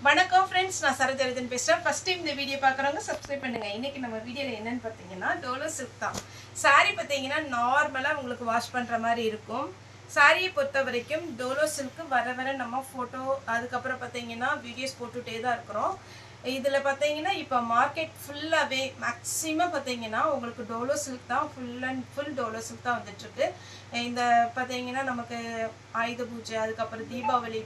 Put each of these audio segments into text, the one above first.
வணக்கம் फ्रेंड्स நான் சரஜரதன் பேசுறேன் ஃபர்ஸ்ட் டைம் இந்த வீடியோ பார்க்கறவங்க சப்ஸ்கிரைப் பண்ணுங்க இன்னைக்கு நம்ம வீடியோல என்னன்னு பாத்தீங்கன்னா டோலோ silk தான் saree பாத்தீங்கன்னா நார்மலா உங்களுக்கு வாஷ் பண்ற மாதிரி இருக்கும் saree பொறுத்த வரைக்கும் டோலோ silk வர நம்ம போட்டோ அதுக்கு அப்புறம் பாத்தீங்கன்னா வீடியோஸ் போட்டுட்டே தான் இருக்கறோம் இதுல பாத்தீங்கன்னா இப்ப மார்க்கெட் ஃபுல்லாவே மேக்ஸिमम பாத்தீங்கன்னா உங்களுக்கு டோலோ silk தான் ஃபுல் டோலோ silk தான் வந்துட்டு இருக்கு இந்த பாத்தீங்கன்னா நமக்கு ஆயுத பூஜை அதுக்கு அப்புறம் தீபாவளி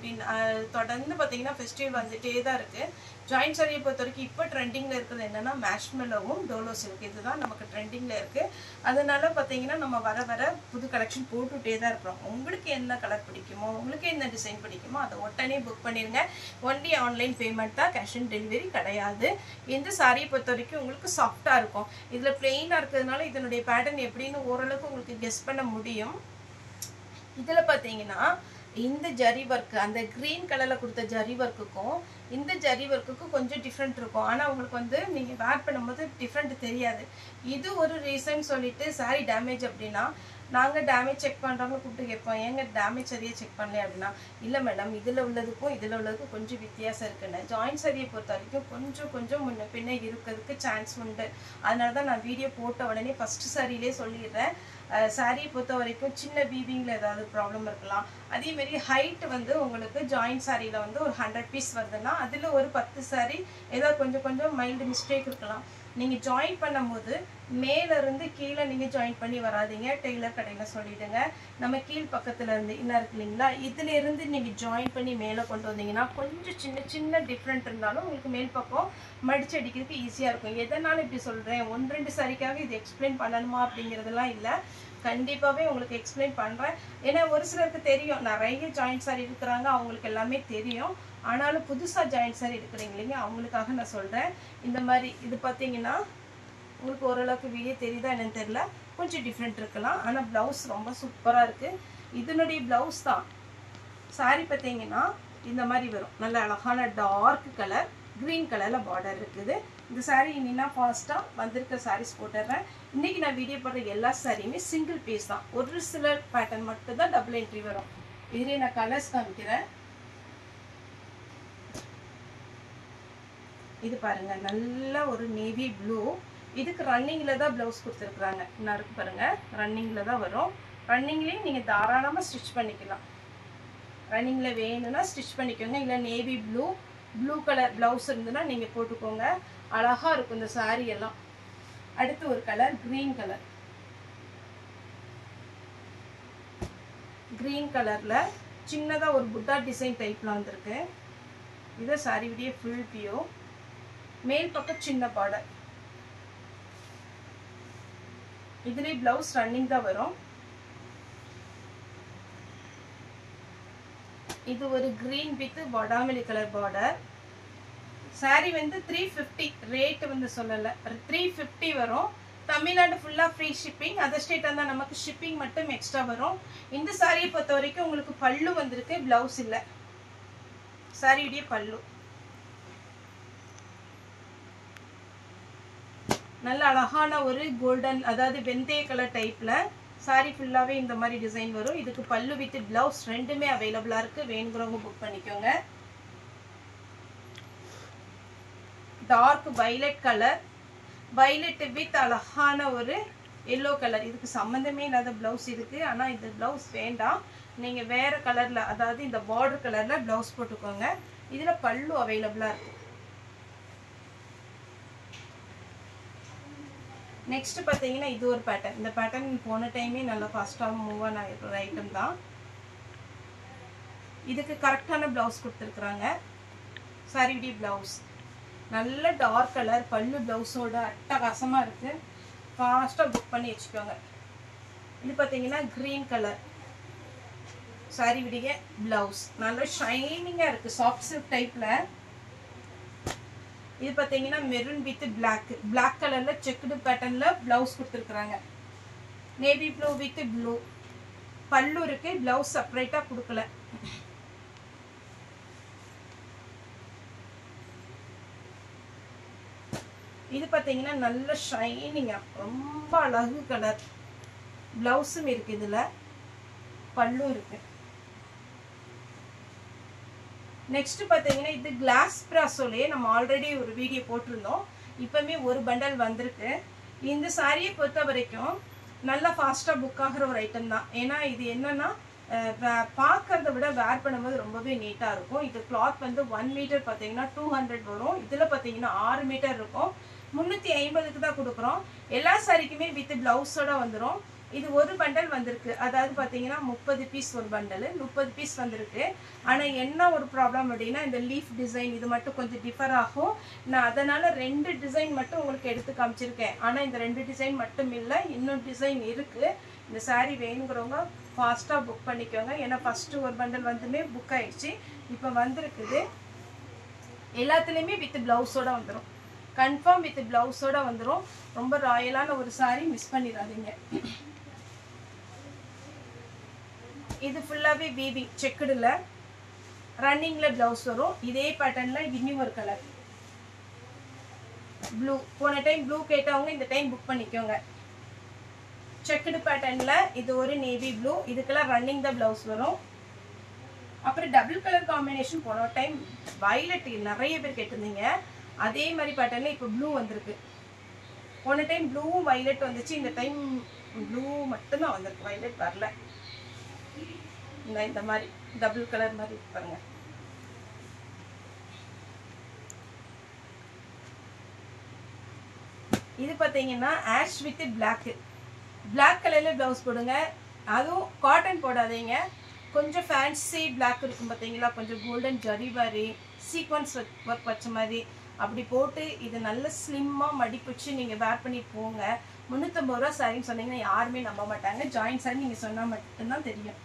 தொடர்ந்து பாத்தீங்கன்னா ஃபெஸ்டிவல் வந்துட்டே தான் இருக்கு ஜாயிண்ட் saree பொறுத்தவரைக்கும் இப்போ ட்ரெண்டிங்ல இருக்குது என்னன்னா மேஷ்மெலோவும் டோலோ silk இதுதான் நமக்கு ட்ரெண்டிங்ல இருக்கு அதனால பாத்தீங்கன்னா நம்ம வர புது கலெக்ஷன் போட்டுட்டே தான் இருக்கோம் உங்களுக்கு என்ன கலர் பிடிக்குமோ உங்களுக்கு என்ன டிசைன் பிடிக்குமோ அதை உடனே புக் பண்ணிருங்க ஒன்லி ஆன்லைன் பேமெண்ட் தான் கேஷ் ஆன் டெலிவரி கிடையாது இந்த saree பொறுத்தவரைக்கும் உங்களுக்கு சாஃப்ட்டா இருக்கும் இதுல பிளெயினா இருக்கிறதுனால இதனுடைய பேட்டர்ன் எப்படின்னு ஓரளவுக்கு உங்களுக்கு கெஸ் பண்ண முடியும் இதுல பாத்தீங்கன்னா இந்த ஜரி வர்க் அந்த கிரீன் கலர்ல கொடுத்த ஜரி வர்க்குக்கும் இந்த ஜரி வர்க்குக்கும் கொஞ்சம் டிஃபரண்ட் இருக்கும் ஆனா உங்களுக்கு வந்து நீங்க வேர் பண்ணும்போது டிஃபரண்ட் தெரியாது இது ஒரு ரீசன் சொல்லிட்டு saree டேமேஜ் அப்படினா நாங்க டேமேஜ் செக் பண்றவங்க கூப்பிட்டு கேட்போம் ஏங்க டேமேஜ் சரியா செக் பண்ணல அப்படினா இல்ல மேடம் இதுல உள்ளதுக்கும் இதுல உள்ளதுக்கும் கொஞ்சம் வித்தியாசம் இருக்குன்னு ஜாயிண்ட் சாரியை பொறுத்த வரைக்கும் கொஞ்சம் முன்ன பின்ன இருக்கிறதுக்கு சான்ஸ் உண்டு அதனால தான் நான் வீடியோ போட்ட உடனே ஃபர்ஸ்ட் சாரியிலே சொல்லிடுறேன் saree பொறுத்த வரைக்கும் சின்ன வீவிங்ல ஏதாவது ப்ராப்ளம் இருக்கலாம் அதே மாதிரி ஹைட் வந்து உங்களுக்கு ஜாயிண்ட் சாரியில வந்து ஒரு 100 பீஸ் வருதுன்னா அதுல ஒரு 10 saree ஏதாவது கொஞ்சம் மைல்டு மிஸ்டேக் இருக்கலாம் நீங்க ஜாயின் பண்ணும்போது மேல இருந்து கீழ நீங்க ஜாயின் பண்ணி வராதீங்க டெய்லர் கடையில சொல்லிடுங்க நம்ம கீழ் பக்கத்துல இருந்து இன்ன இருக்கு இல்லீங்களா இதுல இருந்து நீங்க ஜாயின் பண்ணி மேல கொண்டு வந்தீங்கன்னா கொஞ்சம் சின்ன டிஃபரண்ட் இருந்தாலும் உங்களுக்கு மேல் பக்கம் மடிச்சு அடிக்கிறதுக்கு ஈஸியா இருக்கும் எதனால இப்படி சொல்றேன் 1-2 சாரிக்காக இது எக்ஸ்பிளைன் பண்ணணுமா அப்படிங்கறதெல்லாம் இல்ல கண்டிப்பாவே உங்களுக்கு எக்ஸ்பிளைன் பண்றேன் ஏன்னா ஒரு சிலருக்கு தெரியும் நிறைய ஜாயிண்ட் சாரி இருக்குறாங்க அவங்களுக்கு எல்லாமே தெரியும் ஆனாலும் புதுசா ஜாயிண்ட் சாரி இருக்குறீங்க அவங்களுக்காக நான் சொல்றேன் இந்த மாதிரி இது பாத்தீங்கன்னா உங்களுக்கு ஓரளவுக்கு வீடியோ தெரியுதா என்னன்னு தெரியல கொஞ்சம் டிஃபரண்ட் இருக்கலாம் ஆனா ப்ளவுஸ் ரொம்ப சூப்பரா இருக்கு இதனுடைய ப்ளவுஸ் தான் saree பாத்தீங்கன்னா இந்த மாதிரி வரும் நல்ல அழகான டார்க் கலர் கிரீன் கலர்ல பார்டர் இருக்குது இந்த saree இன்னினா ஃபாஸ்டா வந்திருக்க sarees போட்டுறேன் இன்னைக்கு நான் வீடியோ போடுற எல்லா சாரியுமே சிங்கிள் பீஸ் தான் ஒரு சில பேட்டர்ன் மட்டும் தான் டபுள் என்ட்ரி வரும் இதுலயே நான் கலர்ஸ் காமிக்கிறேன் இது பாருங்க நல்ல ஒரு நேவி ப்ளூ இதுக்கு ரன்னிங்ல தான் ப்ளவுஸ் கொடுத்திருக்காங்க நான் இருக்கு பாருங்க ரன்னிங்ல தான் வரும் ரன்னிங்லயே நீங்க தாராளமா ஸ்டிட்ச் பண்ணிக்கலாம் ரன்னிங்ல வேணும்னா ஸ்டிட்ச் பண்ணிக்கோங்க இல்ல நேவி ப்ளூ கலர் ப்ளவுஸ் இருந்துனா நீங்க போட்டுக்கோங்க அழகா இருக்கும் இந்த saree எல்லாம் அடுத்து ஒரு கலர் கிரீன் கலர்ல சின்னதா ஒரு புட்டா டிசைன் டைப்ல வந்திருக்கு இது saree விடிய ஃபுல் பியூ மேல் பக்கம் சின்ன பார்டர் இதுல ப்ளவுஸ் ரன்னிங் தான் வரும் இது ஒரு கிரீன் வித் பாடாமலி கலர் பார்டர் saree வந்து 350 ரேட் வந்து சொல்லல 350 வரும் தமிழ்நாடு ஃபுல்லா ஃப்ரீ ஷிப்பிங் அதர் ஸ்டேட் இருந்தா நமக்கு ஷிப்பிங் மட்டும் எக்ஸ்ட்ரா வரும் இந்த saree பொறுத்த வரைக்கும் உங்களுக்கு பல்லு வந்திருக்கு ப்ளவுஸ் இல்ல saree உடைய பல்லு நல்ல அழகான ஒரு கோல்டன் அதாவது வெந்தய கலர் டைப்ல saree ஃபுல்லாவே இந்த மாதிரி டிசைன் வரும் இதுக்கு பல்லு வித் ப்ளவுஸ் ரெண்டுமே அவேலபிளா இருக்கு வேணும்ங்கறவங்க புக் பண்ணிக்கோங்க dark violet colour violet with அழகான ஒரு yellow கலர் இதுக்கு சம்பந்தமே இல்லாத ப்ளவுஸ் இருக்கு ஆனா இந்த ப்ளவுஸ் வேண்டாம் நீங்க வேற கலர்ல அதாவது இந்த border கலர்ல ப்ளவுஸ் போட்டுக்கோங்க இதுல பல்லு அவேலபிளா இருக்கு நெக்ஸ்ட் பாத்தீங்கன்னா இது ஒரு பேட்டர்ன் இந்த பேட்டர்ன் போன டைமே நல்ல ஃபாஸ்டா மூவ் ஆன ஒரு ஐட்டம் தான் இதுக்கு கரெக்ட்டான ப்ளவுஸ் கொடுத்திருக்காங்க saree டி ப்ளவுஸ் நல்ல டார்க் கலர் பல்லு ப்ளவுஸோட அட்டகாசமா இருக்கு ஃபாஸ்டா புக் பண்ணி வெச்சுக்கோங்க இது பாத்தீங்கன்னா கிரீன் கலர் saree விடிய ப்ளவுஸ் நல்ல ஷைனிங்கா இருக்கு சாஃப்ட் சில்க் டைப்ல இது பாத்தீங்கன்னா மெரூன் வித் black கலர்ல செக்குடு பேட்டர்ன்ல ப்ளவுஸ் கொடுத்திருக்காங்க நேவி ப்ளூ வித் ப்ளூ பல்லு இருக்கு ப்ளவுஸ் செப்பரேட்டா கொடுக்கல இது பாத்தீங்கன்னா நல்ல ஷைனிங்கா ரொம்ப அழகு கலர் ப்ளவுஸும் இருக்கு இதுல பல்லு இருக்கு நெக்ஸ்ட் பார்த்தீங்கன்னா இது கிளாஸ் பிராசோலேயே நம்ம ஆல்ரெடி ஒரு வீடியோ போட்டிருந்தோம். இப்போவுமே ஒரு பண்டல் வந்திருக்கு. இந்த சாரியை பொறுத்த வரைக்கும் நல்லா ஃபாஸ்ட்டாக புக் ஆகிற ஒரு ஐட்டம் தான். ஏன்னா இது என்னன்னா பார்க்கறத விட வேர் பண்ணும்போது ரொம்பவே நீட்டாக இருக்கும். இது கிளாத் வந்து 1 மீட்டர் பார்த்தீங்கன்னா 200 வரும். இதில் பார்த்தீங்கன்னா 6 மீட்டர் இருக்கும். 350க்கு தான் கொடுக்குறோம். எல்லா சாரிக்குமே வித் பிளவுஸோட வந்துடும். இது ஒரு பண்டல் வந்திருக்கு. அதாவது பார்த்தீங்கன்னா 30 பீஸ் ஒரு பண்டல் 30 பீஸ் வந்திருக்கு. ஆனால் என்ன ஒரு ப்ராப்ளம் அப்படின்னா இந்த லீஃப் டிசைன் இது மட்டும் கொஞ்சம் டிஃபர் ஆகும். நான் அதனால் 2 டிசைன் மட்டும் உங்களுக்கு எடுத்து காமிச்சிருக்கேன். ஆனால் இந்த 2 டிசைன் மட்டும் இல்லை, இன்னும் டிசைன் இருக்குது. இந்த சாரீ வேணுங்கிறவங்க ஃபாஸ்ட்டாக புக் பண்ணிக்கோங்க. ஏன்னா ஃபஸ்ட்டு ஒரு பண்டல் வந்துமே புக் ஆகிடுச்சு. இப்போ வந்திருக்குது எல்லாத்துலேயுமே வித் ப்ளவுஸோடு வந்துடும். கன்ஃபார்ம் வித் ப்ளவுஸோடு வந்துடும். ரொம்ப ராயலான ஒரு சாரீ, மிஸ் பண்ணிடாதீங்க. இது ஃபுல்லாகவே வீவிங் செக்குடில் ரன்னிங்கில் ப்ளவுஸ் வரும். இதே பேட்டர்னில் இன்னும் ஒரு கலர் ப்ளூ. போன டைம் ப்ளூ கேட்டவங்க இந்த டைம் புக் பண்ணிக்கோங்க. செக்குடு பேட்டர்னில் இது ஒரு நேவி ப்ளூ. இதுக்கெல்லாம் ரன்னிங் தான் ப்ளவுஸ் வரும். அப்புறம் டபுள் கலர் காம்பினேஷன் போன டைம் வயலட் நிறைய பேர் கேட்டிருந்தீங்க. அதே மாதிரி பேட்டர்னில் இப்போ ப்ளூ வந்திருக்கு. போன டைம் ப்ளூவும் வயலட் வந்துச்சு. இந்த டைம் ப்ளூ மட்டும்தான் வந்திருக்கு, வயலட் வரல. இந்த மாதிரி டபுள் கலர் மாதிரி பாருங்க. இது பார்த்தீங்கன்னா ஆஷ் வித் பிளாக். பிளாக் கலரில் ப்ளவுஸ் போடுங்க. அதுவும் காட்டன் போடாதீங்க. கொஞ்சம் ஃபேன்சி பிளாக் இருக்கும் பார்த்தீங்களா, கொஞ்சம் கோல்டன் ஜரி மாதிரி சீக்வன்ஸ் ஒர்க் வச்ச மாதிரி அப்படி போட்டு இது நல்ல ஸ்லிம்மாக மடிப்பிச்சு நீங்கள் வேர் பண்ணிட்டு போங்க. 350 ரூபா சாரின்னு சொன்னீங்கன்னா யாருமே நம்ப மாட்டாங்க. ஜாயின்ட் சாரி நீங்கள் சொன்னால் மட்டும்தான் தெரியும்.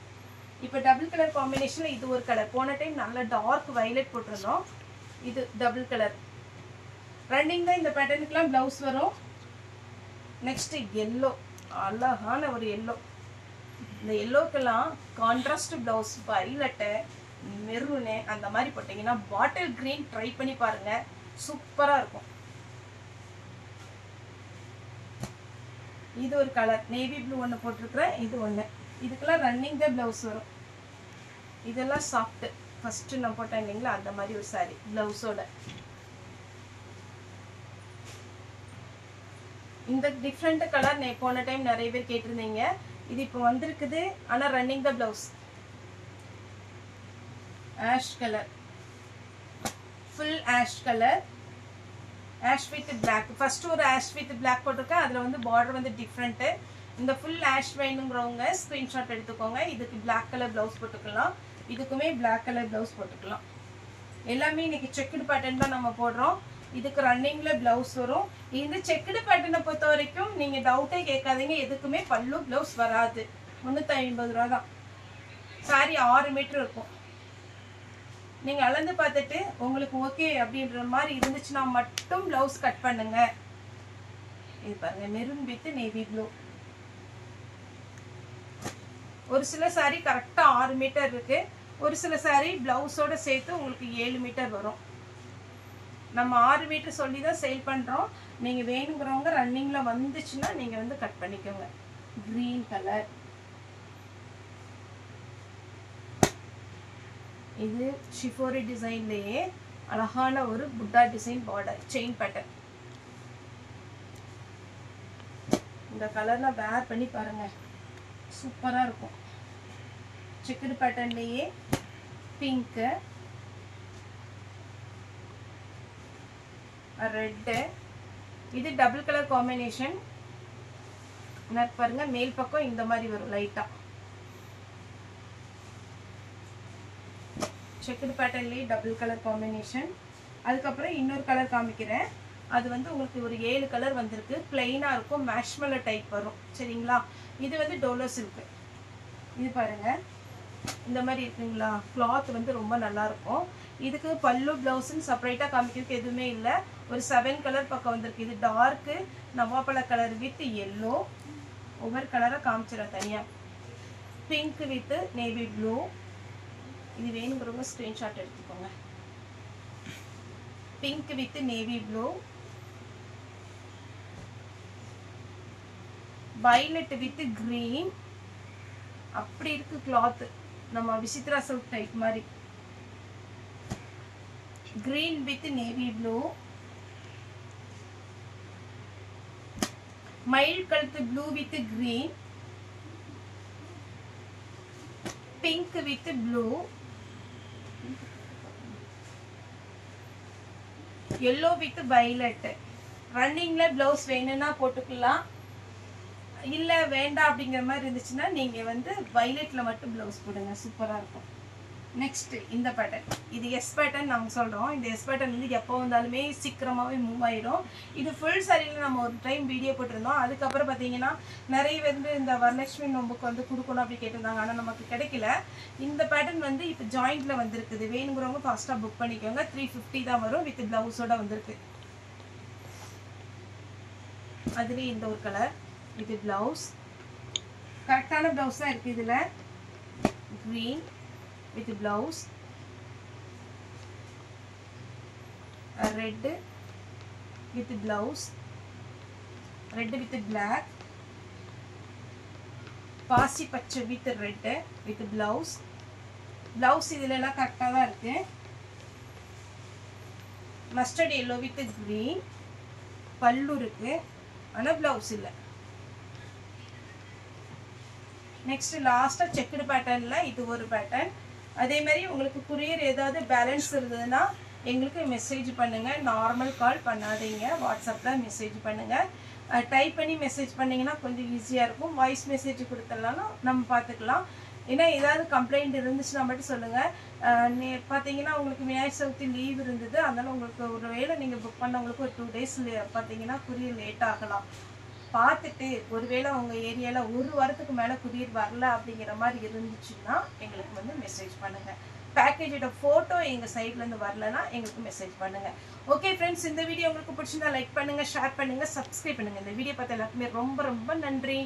இப்போ டபுள் கலர் காம்பினேஷனில் இது ஒரு கலர். போன டைம் நல்ல டார்க் வயலட் போட்டிருந்தோம். இது டபுள் கலர் ரன்னிங் தான். இந்த பேட்டர்னுக்குலாம் ப்ளவுஸ் வரும். நெக்ஸ்ட்டு எல்லோ, அழகான ஒரு எல்லோ. இந்த எல்லோக்கெல்லாம் கான்ட்ராஸ்ட் ப்ளவுஸ் வயலட்டு மெரூனு அந்த மாதிரி போட்டிங்கன்னா பாட்டில் க்ரீன் ட்ரை பண்ணி பாருங்கள், சூப்பராக இருக்கும். இது ஒரு கலர் நேவி ப்ளூ ஒன்று போட்டிருக்கிறேன். இது ஒன்று. இதுக்கெல்லாம் ரன்னிங் தான் ப்ளவுஸ் வரும். இதெல்லாம் சாஃப்ட்டு. ஃபஸ்ட்டு நான் போட்டேன் இல்லைங்களா அந்த மாதிரி ஒரு சாரி ப்ளவுஸோட. இந்த டிஃப்ரெண்ட் கலர் போன டைம் நிறைய பேர் கேட்டிருந்தீங்க. இது இப்போ வந்திருக்குது. ஆனால் running the blouse ash colour, full ash colour, ash with black. First ஒரு ஆஷ் வித் பிளாக் போட்டிருக்கேன். அதில் வந்து பார்டர் வந்து டிஃப்ரெண்ட்டு. இந்த ஃபுல் ஆஷ் வேணுங்கிறவங்க ஸ்க்ரீன்ஷாட் எடுத்துக்கோங்க. இதுக்கு பிளாக் கலர் ப்ளவுஸ் போட்டுக்கலாம். இதுக்குமே பிளாக் கலர் ப்ளவுஸ் போட்டுக்கலாம். எல்லாமே இன்னைக்கு செக்குடு பேட்டர்ன் தான் நம்ம போடுறோம். இதுக்கு ரன்னிங்கில் ப்ளவுஸ் வரும். இந்த செக்குடு பேட்டர்னை பொறுத்த வரைக்கும் நீங்கள் டவுட்டே கேட்காதீங்க. எதுக்குமே பல்லு ப்ளவுஸ் வராது. 350 ரூபா தான். சாரி 6 மீட்டர் இருக்கும். நீங்கள் அளந்து பார்த்துட்டு உங்களுக்கு ஓகே அப்படின்ற மாதிரி இருந்துச்சுன்னா மட்டும் ப்ளவுஸ் கட் பண்ணுங்க. இது பாருங்க, மெரூன் வித் நேவி ப்ளூ. ஒரு சில சாரி கரெக்டாக 6 மீட்டர் இருக்குது. ஒரு சில சாரி ப்ளவுஸோடு சேர்த்து உங்களுக்கு 7 மீட்டர் வரும். நம்ம 6 மீட்டர் சொல்லி தான் சேல் பண்ணுறோம். நீங்கள் வேணுங்கிறவங்க ரன்னிங்கில் வந்துச்சுன்னா நீங்கள் வந்து கட் பண்ணிக்கோங்க. Green colour. இது ஷிஃபோரி டிசைன்லேயே அழகான ஒரு புட்டா டிசைன் பார்டர் செயின் பேட்டர்ன். இந்த கலர்லாம் வேர் பண்ணி பாருங்கள், சூப்பராக இருக்கும். செக்குடு பேட்டர்ன்லேயே பிங்க்கு, ரெட்டு. இது டபுள் கலர் காம்பினேஷன். பாருங்க, மேல் பக்கம் இந்த மாதிரி வரும் லைட்டா. செக்குடு பேட்டர்ன்லேயே டபுள் கலர் காம்பினேஷன். அதுக்கப்புறம் இன்னொரு கலர் காமிக்கிறேன். அது வந்து உங்களுக்கு ஒரு 7 கலர் வந்திருக்கு. பிளெயினாக இருக்கும், மேஷ்மெலோ டைப் வரும். சரிங்களா? இது வந்து டோலோ சில்க்கு. இது பாருங்க, இந்த மாதிரி இருக்குங்களா? கிளாத் வந்து ரொம்ப நல்லா இருக்கும். இதுக்கு பல்லு ப்ளவுஸ்ன்னு செப்பரேட்டாக காமிக்கிறதுக்கு எதுவுமே இல்லை. ஒரு 7 கலர் பக்கம் வந்திருக்கு. இது டார்க்கு நவாப்பழ கலர் வித் எல்லோ. ஒவ்வொரு கலராக காமிச்சிடறேன் தனியாக. Pink with navy blue. இது வேணுங்கிறவங்க ஸ்க்ரீன்ஷாட் எடுத்துக்கோங்க. Pink with navy blue, violet with green. அப்படி இருக்கு கிளாத், நம்ம விசித்ரா சில்க் டைப் மாதிரி. green with navy blue, mild color blue with green, pink with blue, yellow with violet. Running la blouse வேணும்னா போட்டுக்கலாம், இல்ல வேண்டாம் அப்படிங்கிற மாதிரி இருந்துச்சுன்னா நீங்க வந்து violetல மட்டும் blouse போடுங்க, சூப்பரா இருக்கும். நெக்ஸ்ட் இந்த பேட்டர்ன், இது எஸ் பேட்டர்ன் நாங்கள் சொல்கிறோம். இந்த எஸ் பேட்டர்ன் வந்து எப்போ வந்தாலுமே சீக்கிரமாகவே மூவ் ஆயிடும். இது ஃபுல் சாரியில் நம்ம ஒரு டைம் வீடியோ போட்டிருந்தோம். அதுக்கப்புறம் பார்த்தீங்கன்னா நிறைய வந்து இந்த வரலட்சுமி நோம்புக்கு வந்து கொடுக்கணும் அப்படி கேட்டிருந்தாங்க, ஆனால் நமக்கு கிடைக்கல. இந்த பேட்டர்ன் வந்து இப்போ ஜாயிண்டில் வந்திருக்குது. வேணுங்கிறவங்க ஃபாஸ்ட்டாக புக் பண்ணிக்கோங்க. 350 தான் வரும், வித் ப்ளவுஸோட வந்திருக்கு. அதுலேயே இந்த ஒரு கலர், இது ப்ளவுஸ், கரெக்டான ப்ளவுஸ் தான் இருக்குது. இதில் green with blouse, a red with blouse, red with black, பாசி பச்சை with red with blouse. blouse இதெல்லாம் கரெக்டாக தான் இருக்கு. mustard yellow with green, பல்லு இருக்கு ஆனால் blouse இல்லை. நெக்ஸ்ட் லாஸ்ட்டாக செக்குடு பேட்டர்னில் இது ஒரு பேட்டர்ன். அதே மாதிரி உங்களுக்கு குரியர் ஏதாவது பேலன்ஸ் இருந்ததுன்னா எங்களுக்கு மெசேஜ் பண்ணுங்கள். நார்மல் கால் பண்ணாதீங்க, வாட்ஸ்அப்பில் மெசேஜ் பண்ணுங்கள். டைப் பண்ணி மெசேஜ் பண்ணிங்கன்னா கொஞ்சம் ஈஸியாக இருக்கும். வாய்ஸ் மெசேஜ் கொடுத்துடலாம், நம்ம பார்த்துக்கலாம். ஏன்னா ஏதாவது கம்ப்ளைண்ட் இருந்துச்சுன்னா மட்டும் சொல்லுங்கள். பார்த்தீங்கன்னா உங்களுக்கு விநாயகர் சதுர்த்தி லீவ் இருந்தது, அதனால் உங்களுக்கு ஒரு வேளை நீங்கள் புக் பண்ணவங்களுக்கு ஒரு 2 days பார்த்தீங்கன்னா குரியர் லேட் ஆகலாம். பார்த்துட்டு ஒருவேளை உங்கள் ஏரியாவில் ஒரு வாரத்துக்கு மேலே குரியர் வரல அப்படிங்கிற மாதிரி இருந்துச்சுன்னா எங்களுக்கு வந்து மெசேஜ் பண்ணுங்கள். பேக்கேஜோட ஃபோட்டோ எங்கள் சைட்லேருந்து வரலன்னா எங்களுக்கு மெசேஜ் பண்ணுங்கள். ஓகே ஃப்ரெண்ட்ஸ், இந்த வீடியோ உங்களுக்கு பிடிச்சிருந்தா லைக் பண்ணுங்கள், ஷேர் பண்ணுங்கள், சப்ஸ்கிரைப் பண்ணுங்கள். இந்த வீடியோ பார்த்த எல்லாருக்குமே ரொம்ப ரொம்ப நன்றி.